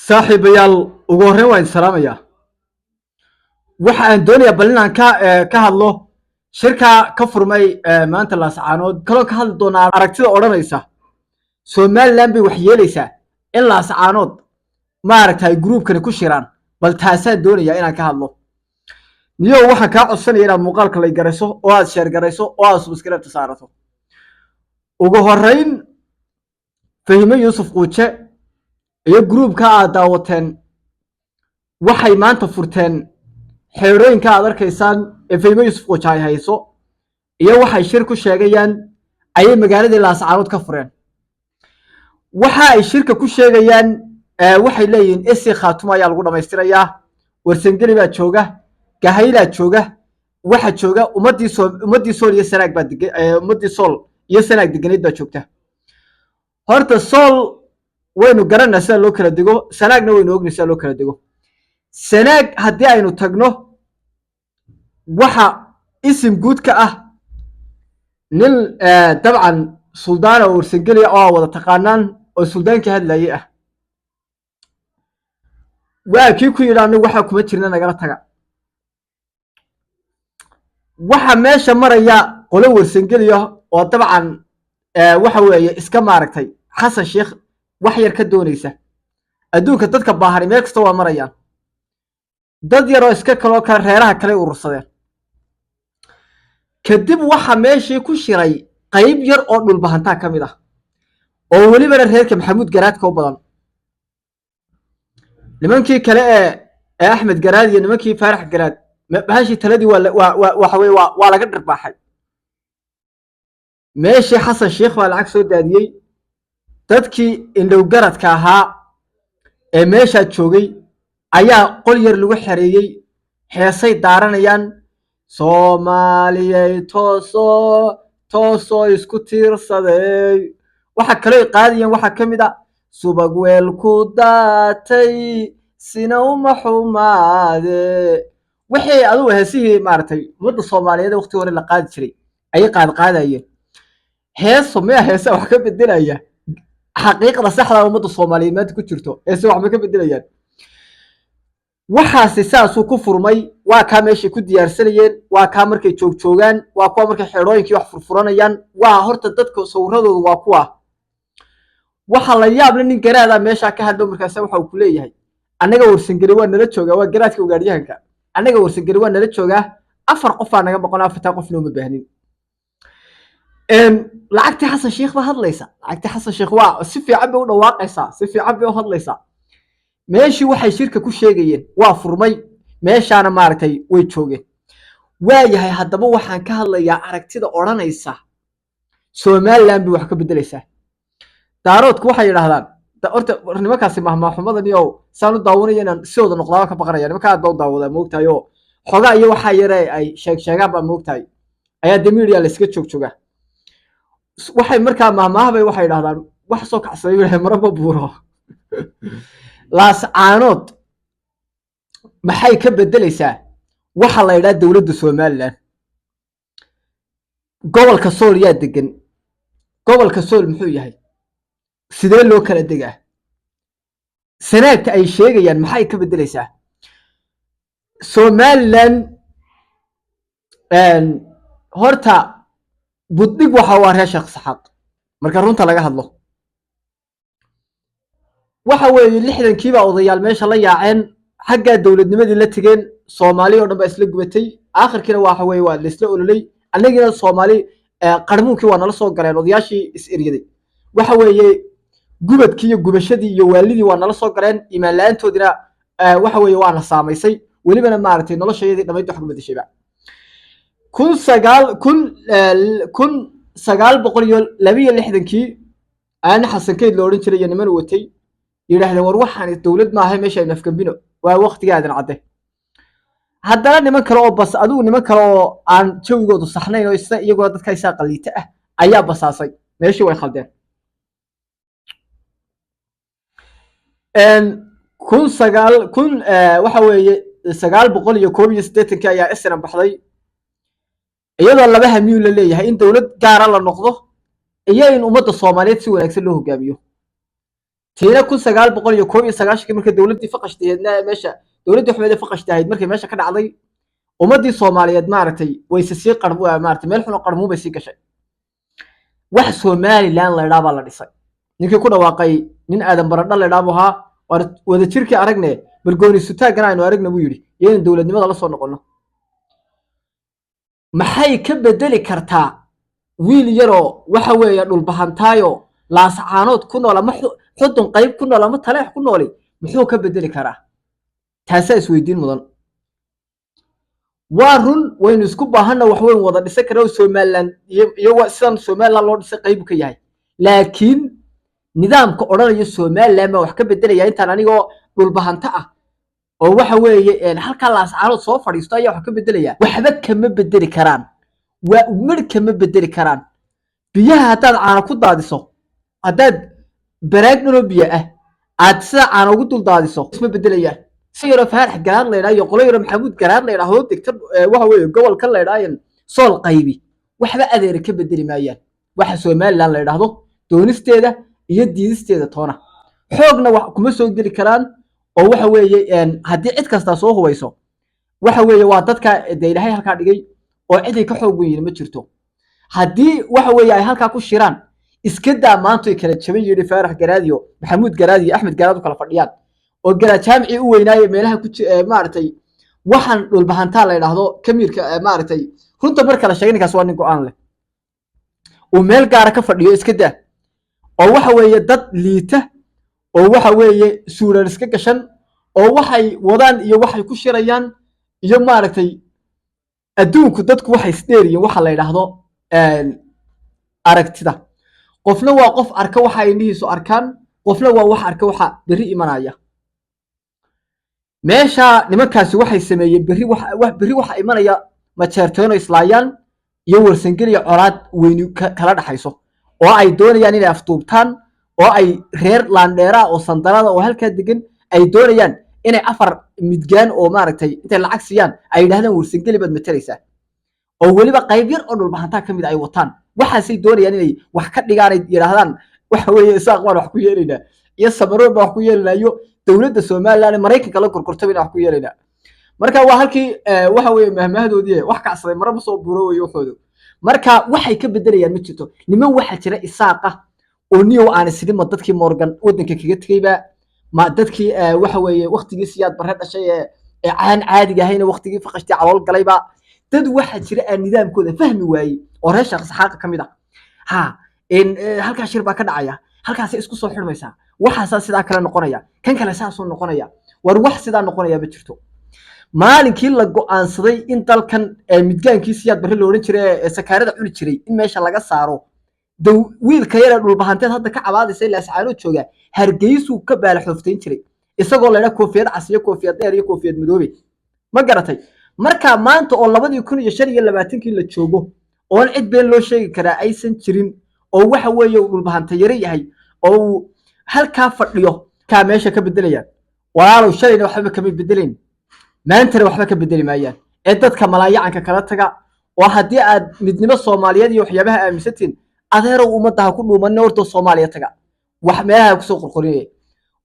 saaxiibayaal ugu horreyn waan salaamayaa. waxa aan doonayaa bal inaan ka hadlo shirka ka furmay maanta laascaanood kaloo ka hadli doonaa aragtida odhanaysa somaliland bay wax yeelaysaa in laascaanood maaragtay gruubkani ku shiraan. bal taasaan doonayaa inaan ka hadlo. niyow waxaan kaa codsanaya inaad muuqaalka lay garayso oo aad sheer garayso oo aad subscribe saarato. ugu horreyn fahime yuusuf quuje iyo gruubka aad daawateen waxay maanta furteen xeerooyinka aad arkaysaan ee fahime yuusuf quuje ay hayso iyo waxay shir ku sheegayaan ayay magaaladii laascaanood ka fureen. waxa ay shirka ku sheegayaan waxay leeyihiin isi khaatuma ayaa lagu dhammaystirayaa. warsangeli baa jooga, gahaylaa jooga, waxa jooga ummaddii sool iyo sanaag baa ummaddii sool iyo sanaag deganeed baa joogta. horta sool waynu garanaa sida loo kala dego, sanaagna waynu ogna sida loo kala dego. sanaag haddii aynu tagno waxa isim guud ka ah nin dabcan suldaana oo warsangeli oo aa wada taqaanaan oo suldaankii hadlayay ah. waa kii ku yidhi anigu waxaa kuma jirna nagala taga. waxa meesha maraya qolo warsangeliya oo dabcan waxa weeye iska maaragtay xasan sheekh wax yar ka doonaysa. adduunka dadka baahani meel kasta waa marayaan. dad yaroo iska kaloo kale reeraha kale urursadeen. kadib waxa meeshii ku shiray qayb yar oo dhulbahantaa ka mid ah oo welibana reerka maxamuud garaadka u badan. nimankii kale ee axmed garaad iyo nimankii faarax garaad bahashii taladii waxa weye waa laga dhirbaaxay. meeshii xasan sheekh baa lacag soo daadiyey. dadkii indhow garadka ahaa ee meeshaa joogay ayaa qol yar lagu xereeyey. heesay daaranayaan soomaaliyey toosoo isku tiirsaday. waxa kaloo qaadayaan waxaa ka mid a subag weel ku daatay sina uma xumaade. wixii adugu heesihii maaragtay ummadda soomaaliyeed waqti hore la qaadi jiray ayay qaadqaadayeen. heeso miya heesa wax ka bedelaya xaqiiqda saxda ummadda soomaaliyeed maanta ku jirto heese waxba ka bedelayaan. waxaasi saasuu ku furmay. waa kaa meeshay ku diyaarsanayeen, waa kaa markay joogjoogaan, waa kuwa markay xeedhooyinkii wax furfuranayaan. waa horta dadka sawiradoodu waa kuwa. waxa la yaable nin garaadaa meeshaa ka hadlo markaasa waxa uu ku leeyahay annaga warsangeli waa nala joogaa. waa garaadka ugaadhyahanka. annaga warsangeli waa nala joogaa, 4 qofaa naga maqan, 4 qofna uma baahnin. lacagtii xasan sheekh baa hadlaysa. lacagtii xasan sheekh waa si fiican bay u dhawaaqaysaa, si fiican bay u hadlaysaa. meeshii waxay shirka ku sheegayeen waa furmay. meeshaana maaragtay way joogeen. waayahay haddaba waxaan ka hadlayaa aragtida odhanaysa somaliland bay wax ka bedelaysaa. daaroodku waxay yidhaahdaan horta nimankaasi mahmaaxumadan iyo saan u daawanaya inaan sidooda noqdaaba ka baqanaya. nimanka aad baa u daawadaa moogtahay oo xogaa iyo waxaa yare ay sheegaan baa moogtahay ayaa de media la iska joogaa. waxay markaa mahmaahbay waxay yidhahdaan wax soo kacsaday wilahay maraba buuro. laascaanood maxay ka bedelaysaa waxa la yidhaha dowladda somaliland. gobolka sool yaa degan. gobolka sool muxuu yahay? sidee loo kala degaa? sanaagta ay sheegayaan maxay ka bedelaysaa? somaliland horta buddhig waxa waa reer sheekh saxaaq marka runta laga hadlo. waxa weeye 60kiibaa odayaal meesha la yaaceen, xaggaa dowladnimadii la tegeen, soomaali oo dhan baa isla gubatay. aakhirkiina waxa weeye waa la isla ololay. annagiina soomaali qarmuunkii waa nala soo galeen odayaashii is eryaday. waxa weeye gubadkii iyo gubashadii iyo waalidii waa nala soo galeen. imaan la-aantoodina waxa weeye waana saamaysay. welibana maaragtay noloshayadii dhammayd wax ka bedeshayba. 1962 aan xasan keyd la odhan jiray iyo niman watay yidhaahdeen war waxaan dowlad maaha meesha aynu afgambino waa waqtigaadan cadde. haddana niman kale oo bas adigu niman kale oo aan jawigoodu saxnayn oo iyaguna dadka isaa qaliita ah ayaa basaasay. meeshii way khaldeen. waxa weeye 981 ayaa isna baxday iyadoo laba hamiyu la leeyahay in dowlad gaara la noqdo iyo in ummadda soomaaliyeed si wanaagsan loo hogaamiyo. tiina 1991 markii dowladii faqashtaydna meesha dowladii xumeed faqashtayd markii meesha ka dhacday ummadii Soomaaliyeed maaragtay way sii qarbu maaragtay meel xun oo qarmu bay sii gashay wax Somaliland la yiraahdo la dhisay ninkii ku dhawaaqay nin aadan baradho la yiraahdo wada jirkii aragne bal gooni sutaagana aynu aragna buu yiri in dowladnimada la soo noqono maxay ka bedeli kartaa wiil yaro waxa weeye dhul bahantaayo laascaanood ku nool ama xudun qayb ku nool ama taleex ku nool muxuu ka bedeli karaa taas is weydiin mudan waarun waynu isku baahana wax weyn wada dhisay karo Somaliland iyo sidan Somaliland loo dhisay qayb ka yahay laakiin nidaamka oranaya Somaliland ma wax ka bedelaya intaan anigoo dhul bahanta ah oo waxa weeye halka laascaanood soo fadhiisto ayaa wax ka bedelaya waxba kama bedeli karaan waa umar kama bedeli karaan biyaha hadaad caana ku daadiso hadaad baraagno biyo ah aad sida caana ugu dul daadiso isma bedelayaan siyaro faarax garaad leeyahay iyo qolayro maxamuud garaad leeyahay oo degta waxa weeye gobolka leeyahay sool qaybi waxba adeer ka bedeli maayaan waxa Somaliland la yiraahdo doonisteeda iyo diidisteeda toona xoogna wax kuma soo gali karaan oo waxa weeye hadii cid kasta soo hubayso waxa weeye waa dadka Ilaahay halka dhigay oo cid ay ka xoog weyn ma jirto hadii waxa weeye ay halka ku shiraan iska daa maanta kala jabay yiri faarax garaadiyo maxamuud garaadiyo axmed garaad kala fadhiyaan oo gala jaamci u weynaaye meelaha ku maartay waxan dhul bahanta la yiraahdo kamirka maartay runta marka la sheegay ninkaas waa nin go'aan leh oo meel gaar ah ka fadhiyo iska daa oo waxa weeye dad liita oo waxa weeye suurar iska gashan oo waxay wadaan iyo waxay ku shirayaan iyo maartay adduunku dadku waxay isdheeriyeen waxa la yiraahdo aragtida qofna waa qof arka waxa ay indhihiisu arkaan qofna waa wax arka waxa bari imanaya meesha nimankaasi waxay sameeyeen bari waxa imanaya ma jeerteeno islaayaan iyo warsangeliya colaad weyn kala dhaxayso oo ay doonayaan inay aftuubtaan oo ay reer laandheera oo sandarada oo halka degan ay doonayaan inay afar midgaan oo maaragtay intay lacag siiyaan ay yiraahdaan warsangeli bad matelaysaa oo waliba qayb yar oo dhul bahanta kamid ay wataan waxaasay doonayaan inay wax ka dhigaan ay yiraahdaan waxa weeye isaaq wax ku yeelayna iyo samaroon wax ku yeelanayo dawladda Soomaaliland Mareykanka la korkortay wax ku yeelayna marka waa halkii waxa weeye mahmahdoodii wax ka casray marba soo buurowayo waxoodo marka waxay ka bedelayaan ma jirto niman waxa jira isaaqa oo niyo aan sidima dadkii Morgan wadanka kaga tagayba ma dadkii waxa weeye waqtigii siyaad barre dhashay ee aan caadiga ahayn waqtigii faqashtii calool galayba dad waxa jira aan nidaamkooda fahmi waayay oo reer shaqs xaq kamid ah ha in halka shir ba ka dhacaya halkaas isku soo xirmaysa waxa sida kale noqonaya kan kale saasoo noqonaya war wax sida noqonaya ba jirto maalinkii la go'aansaday in dalkan midgaankii siyaad barre loo oran jiray sakaarada cuni jiray in meesha laga saaro wiilka yar dhul bahanteed hadda ka cabaadisay laascaano jooga hargeysu ka baal xofteen jiray isagoo leeyahay koofiyad casiyo koofiyad dheer iyo koofiyad madoobe ma garatay marka maanta oo 2025 la joogo oo cid been loo sheegi karaa aysan jirin oo waxa weeye dhul bahanta yar yahay oo halka fadhiyo ka meesha ka bedelayaan walaalow shalayna waxba kama bedeleen maanta waxba ka bedeli maayaan ee dadka malaayacanka kala taga oo hadii aad midnimo Soomaaliyeed iyo waxyaabaha aaminsatiin adeero umadaha ku dhuuman horta Soomaaliya taga wax meelaha ku soo qorqoriyay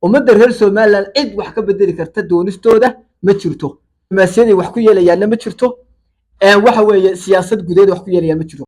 umada reer Soomaaliland cid wax ka bedeli karta doonistooda ma jirto maasiyada wax ku yeelayaan ma jirto waxa weeye siyaasad gudeed wax ku yeelayaan ma jirto